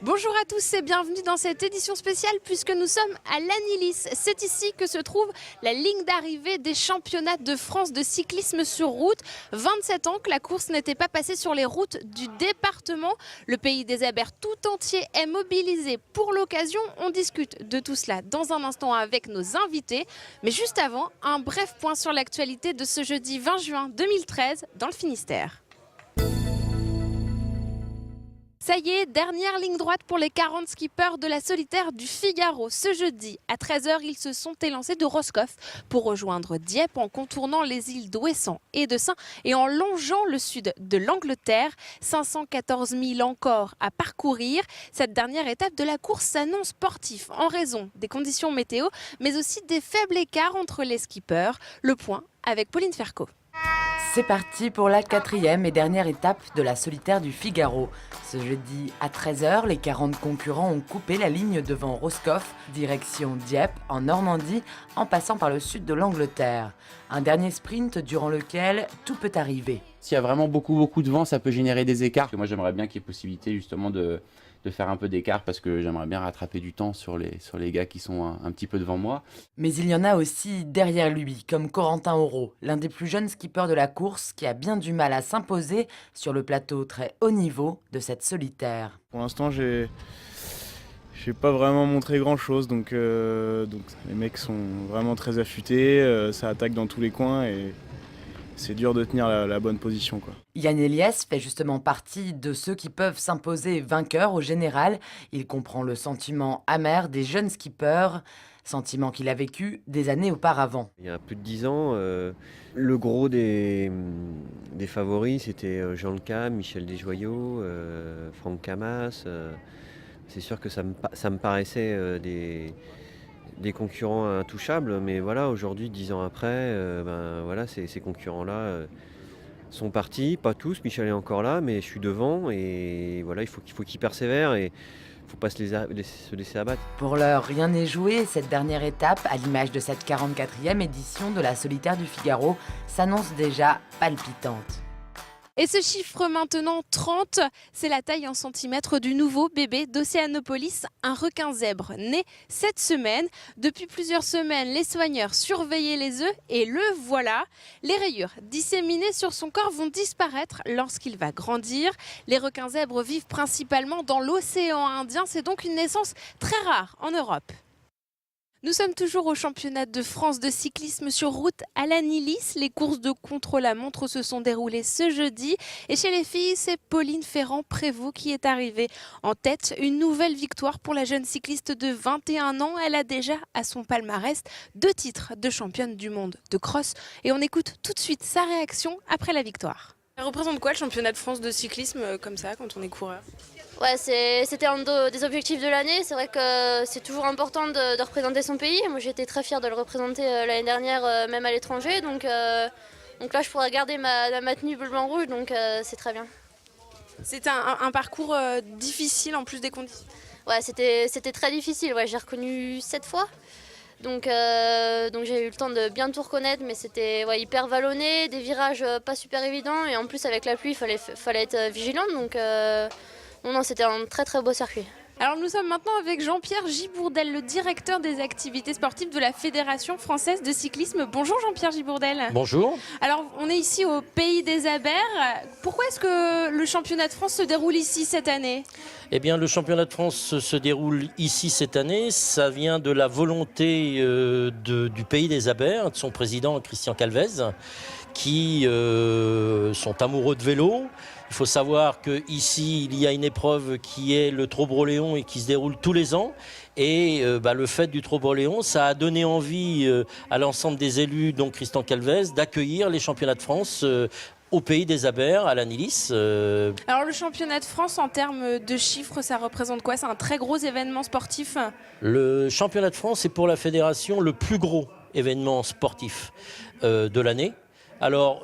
Bonjour à tous et bienvenue dans cette édition spéciale puisque nous sommes à Lannilis. C'est ici que se trouve la ligne d'arrivée des championnats de France de cyclisme sur route. 27 ans que la course n'était pas passée sur les routes du département. Le pays des Abers tout entier est mobilisé pour l'occasion. On discute de tout cela dans un instant avec nos invités. Mais juste avant, un bref point sur l'actualité de ce jeudi 20 juin 2013 dans le Finistère. Ça y est, dernière ligne droite pour les 40 skippers de la solitaire du Figaro. Ce jeudi, à 13 h, ils se sont élancés de Roscoff pour rejoindre Dieppe en contournant les îles d'Ouessant et de Saint et en longeant le sud de l'Angleterre. 514 000 encore à parcourir. Cette dernière étape de la course s'annonce sportive en raison des conditions météo, mais aussi des faibles écarts entre les skippers. Le point avec Pauline Ferco. C'est parti pour la 4e et dernière étape de la solitaire du Figaro. Ce jeudi à 13 h, les 40 concurrents ont coupé la ligne devant Roscoff, direction Dieppe, en Normandie, en passant par le sud de l'Angleterre. Un dernier sprint durant lequel tout peut arriver. S'il y a vraiment beaucoup de vent, ça peut générer des écarts. Moi, j'aimerais bien qu'il y ait possibilité justement de faire un peu d'écart parce que j'aimerais bien rattraper du temps sur les gars qui sont un petit peu devant moi. Mais il y en a aussi derrière lui, comme Corentin Auro, l'un des plus jeunes skippers de la course qui a bien du mal à s'imposer sur le plateau très haut niveau de cette solitaire. Pour l'instant, j'ai pas vraiment montré grand chose, donc les mecs sont vraiment très affûtés, ça attaque dans tous les coins et c'est dur de tenir la bonne position, quoi. Yann Eliès fait justement partie de ceux qui peuvent s'imposer vainqueurs au général. Il comprend le sentiment amer des jeunes skippers, sentiment qu'il a vécu des années auparavant. Il y a plus de 10 ans, le gros des favoris, c'était Jean Lecam, Michel Desjoyaux, Franck Camas. C'est sûr que ça me paraissait des concurrents intouchables, mais voilà, aujourd'hui, 10 ans après, voilà, ces concurrents-là sont partis, pas tous, Michel est encore là, mais je suis devant, et voilà, il faut qu'ils persévèrent, et il ne faut pas se laisser abattre. Pour l'heure, rien n'est joué, cette dernière étape, à l'image de cette 44e édition de la solitaire du Figaro, s'annonce déjà palpitante. Et ce chiffre maintenant 30, c'est la taille en centimètres du nouveau bébé d'Océanopolis, un requin zèbre né cette semaine. Depuis plusieurs semaines, les soigneurs surveillaient les œufs et le voilà. Les rayures disséminées sur son corps vont disparaître lorsqu'il va grandir. Les requins zèbres vivent principalement dans l'océan Indien, c'est donc une naissance très rare en Europe. Nous sommes toujours au championnat de France de cyclisme sur route à Lannilis. Les courses de contre-la-montre se sont déroulées ce jeudi. Et chez les filles, c'est Pauline Ferrand-Prévot qui est arrivée en tête. Une nouvelle victoire pour la jeune cycliste de 21 ans. Elle a déjà à son palmarès 2 titres de championne du monde de cross. Et on écoute tout de suite sa réaction après la victoire. Ça représente quoi le championnat de France de cyclisme comme ça quand on est coureur ? Ouais, c'était un des objectifs de l'année. C'est vrai que c'est toujours important de représenter son pays. Moi, j'étais très fière de le représenter l'année dernière, même à l'étranger. Donc là, je pourrais garder ma tenue bleu-blanc-rouge, donc c'est très bien. C'était un parcours difficile en plus des conditions. Ouais, c'était très difficile. Ouais, j'ai reconnu 7 fois. Donc j'ai eu le temps de bien tout reconnaître, mais c'était hyper vallonné, des virages pas super évidents. Et en plus, avec la pluie, il fallait être vigilant. Donc non, c'était un très très beau circuit. Alors nous sommes maintenant avec Jean-Pierre Gibourdel, le directeur des activités sportives de la Fédération française de cyclisme. Bonjour Jean-Pierre Gibourdel. Bonjour. Alors on est ici au pays des Abers. Pourquoi est-ce que le championnat de France se déroule ici cette année ? Eh bien le championnat de France se déroule ici cette année. Ça vient de la volonté du pays des Abers, de son président Christian Calvez, qui sont amoureux de vélo. Il faut savoir qu'ici, il y a une épreuve qui est le Trobroléon et qui se déroule tous les ans. Et le fait du Trobroléon, ça a donné envie à l'ensemble des élus, dont Christian Calvez, d'accueillir les championnats de France au pays des Abers, à Lannilis. Alors le championnat de France, en termes de chiffres, ça représente quoi ? C'est un très gros événement sportif ? Le championnat de France est pour la fédération le plus gros événement sportif de l'année. Alors,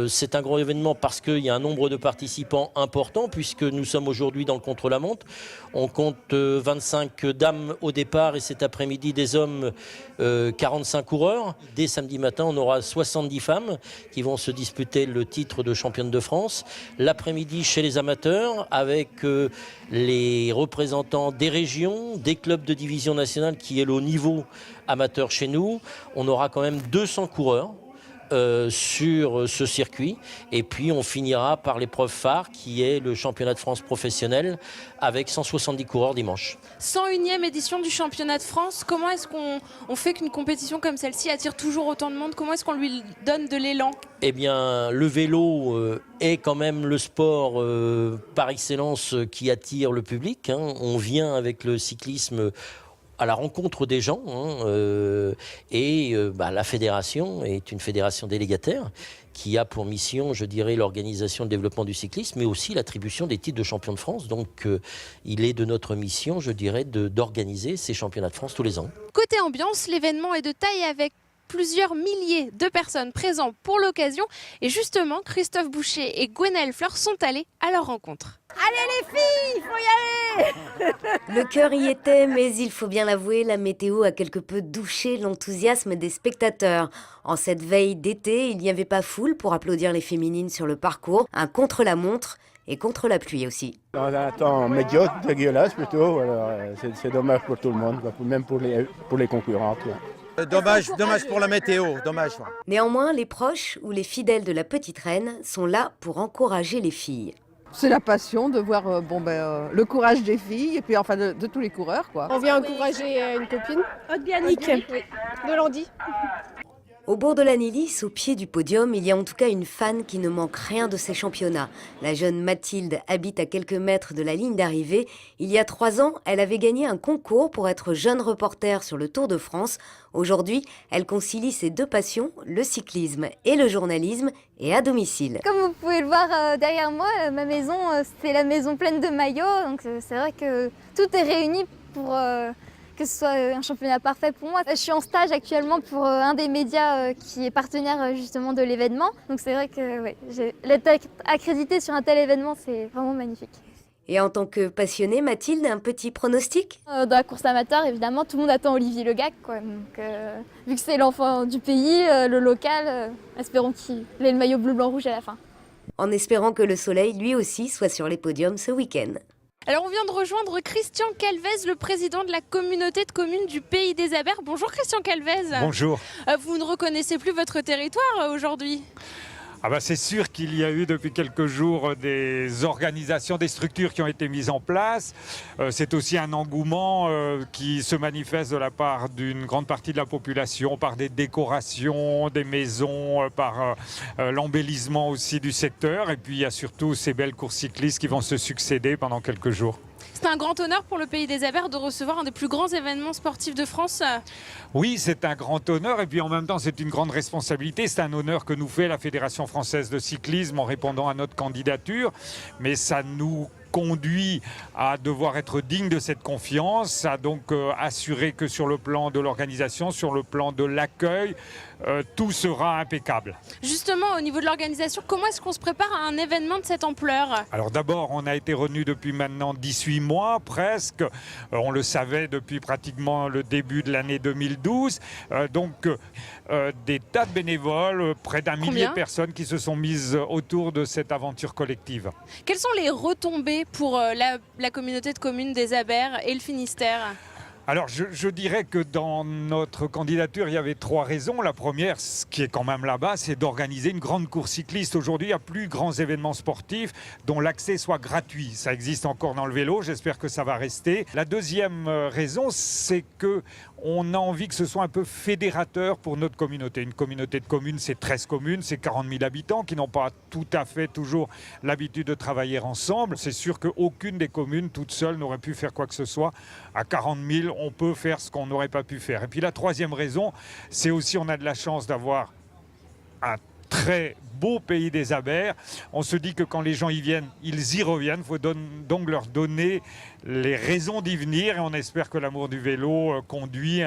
c'est un gros événement parce qu'il y a un nombre de participants important, puisque nous sommes aujourd'hui dans le contre-la-montre. On compte 25 dames au départ et cet après-midi des hommes, 45 coureurs. Dès samedi matin, on aura 70 femmes qui vont se disputer le titre de championne de France. L'après-midi chez les amateurs, avec les représentants des régions, des clubs de division nationale qui est le haut niveau amateur chez nous. On aura quand même 200 coureurs sur ce circuit, et puis on finira par l'épreuve phare qui est le championnat de France professionnel avec 170 coureurs dimanche. 101e édition du championnat de France, comment est-ce qu'on fait qu'une compétition comme celle-ci attire toujours autant de monde? Comment est-ce qu'on lui donne de l'élan? Eh bien, le vélo est quand même le sport par excellence qui attire le public, hein. On vient avec le cyclisme à la rencontre des gens, la fédération est une fédération délégataire qui a pour mission, je dirais, l'organisation et le développement du cyclisme, mais aussi l'attribution des titres de champion de France. Donc, il est de notre mission, je dirais, d'organiser ces championnats de France tous les ans. Côté ambiance, l'événement est de taille avec plusieurs milliers de personnes présentes pour l'occasion. Et justement, Christophe Boucher et Gwenaëlle Fleur sont allés à leur rencontre. Allez les filles, il faut y aller. Le cœur y était, mais il faut bien l'avouer, la météo a quelque peu douché l'enthousiasme des spectateurs. En cette veille d'été, il n'y avait pas foule pour applaudir les féminines sur le parcours, un contre-la-montre et contre la pluie aussi. Dans un temps médiocre, dégueulasse plutôt, alors c'est dommage pour tout le monde, même pour les concurrentes. Dommage pour la météo, dommage. Néanmoins, les proches ou les fidèles de la petite reine sont là pour encourager les filles. C'est la passion de voir le courage des filles et puis enfin de tous les coureurs, quoi. On vient encourager une copine, Yannick, de Landy. Au bord de la Nélis, au pied du podium, il y a en tout cas une fan qui ne manque rien de ces championnats. La jeune Mathilde habite à quelques mètres de la ligne d'arrivée. Il y a 3 ans, elle avait gagné un concours pour être jeune reporter sur le Tour de France. Aujourd'hui, elle concilie ses 2 passions, le cyclisme et le journalisme, et à domicile. Comme vous pouvez le voir derrière moi, ma maison, c'est la maison pleine de maillots. Donc c'est vrai que tout est réuni pour que ce soit un championnat parfait pour moi. Je suis en stage actuellement pour un des médias qui est partenaire justement de l'événement. Donc c'est vrai que l'être accrédité sur un tel événement, c'est vraiment magnifique. Et en tant que passionnée, Mathilde, un petit pronostic ? Dans la course amateur, évidemment, tout le monde attend Olivier Le Gac, quoi. Donc, vu que c'est l'enfant du pays, le local, espérons qu'il ait le maillot bleu-blanc-rouge à la fin. En espérant que le soleil, lui aussi, soit sur les podiums ce week-end. Alors on vient de rejoindre Christian Calvez, le président de la communauté de communes du Pays des Abers. Bonjour Christian Calvez. Bonjour. Vous ne reconnaissez plus votre territoire aujourd'hui ? Ah bah c'est sûr qu'il y a eu depuis quelques jours des organisations, des structures qui ont été mises en place. C'est aussi un engouement qui se manifeste de la part d'une grande partie de la population par des décorations, des maisons, par l'embellissement aussi du secteur. Et puis il y a surtout ces belles courses cyclistes qui vont se succéder pendant quelques jours. C'est un grand honneur pour le Pays des Abers de recevoir un des plus grands événements sportifs de France. Oui, c'est un grand honneur et puis en même temps c'est une grande responsabilité. C'est un honneur que nous fait la Fédération française de cyclisme en répondant à notre candidature. Mais ça nous conduit à devoir être digne de cette confiance, à donc assurer que sur le plan de l'organisation, sur le plan de l'accueil, tout sera impeccable. Justement, au niveau de l'organisation, comment est-ce qu'on se prépare à un événement de cette ampleur ? Alors d'abord, on a été revenu depuis maintenant 18 mois presque. On le savait depuis pratiquement le début de l'année 2012. Des tas de bénévoles, près d'1 millier de personnes qui se sont mises autour de cette aventure collective. Quelles sont les retombées pour la communauté de communes des Abers et le Finistère ? Alors je dirais que dans notre candidature, il y avait 3 raisons. La première, ce qui est quand même là-bas, c'est d'organiser une grande course cycliste. Aujourd'hui, il n'y a plus grands événements sportifs dont l'accès soit gratuit. Ça existe encore dans le vélo, j'espère que ça va rester. La deuxième raison, c'est qu'on a envie que ce soit un peu fédérateur pour notre communauté. Une communauté de communes, c'est 13 communes, c'est 40 000 habitants qui n'ont pas tout à fait toujours l'habitude de travailler ensemble. C'est sûr qu'aucune des communes toute seule n'aurait pu faire quoi que ce soit. À 40 000, on peut faire ce qu'on n'aurait pas pu faire. Et puis la troisième raison, c'est aussi on a de la chance d'avoir un très beau pays des Abers. On se dit que quand les gens y viennent, ils y reviennent. Il faut donc leur donner les raisons d'y venir et on espère que l'amour du vélo conduit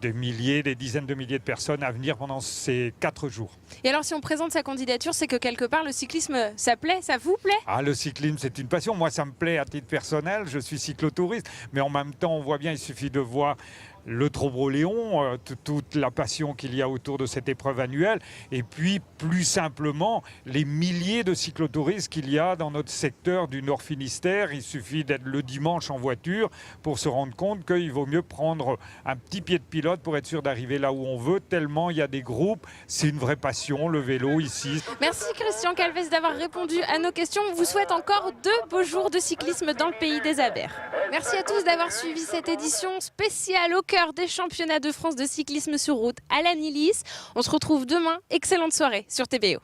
des milliers, des dizaines de milliers de personnes à venir pendant ces 4 jours. Et alors si on présente sa candidature, c'est que quelque part le cyclisme, ça plaît, ça vous plaît? Ah, le cyclisme, c'est une passion. Moi, ça me plaît à titre personnel. Je suis cyclotouriste. Mais en même temps, on voit bien, il suffit de voir le Trobreau-Léon, toute la passion qu'il y a autour de cette épreuve annuelle. Et puis, plus simplement, les milliers de cyclotouristes qu'il y a dans notre secteur du Nord Finistère. Il suffit d'être le dimanche en voiture pour se rendre compte qu'il vaut mieux prendre un petit pied de pilote pour être sûr d'arriver là où on veut, tellement il y a des groupes. C'est une vraie passion, le vélo ici. Merci Christian Calvez d'avoir répondu à nos questions. On vous souhaite encore 2 beaux jours de cyclisme dans le pays des Abers. Merci à tous d'avoir suivi cette édition spéciale au cœur des championnats de France de cyclisme sur route à l'Anilis. On se retrouve demain. Excellente soirée sur TBO.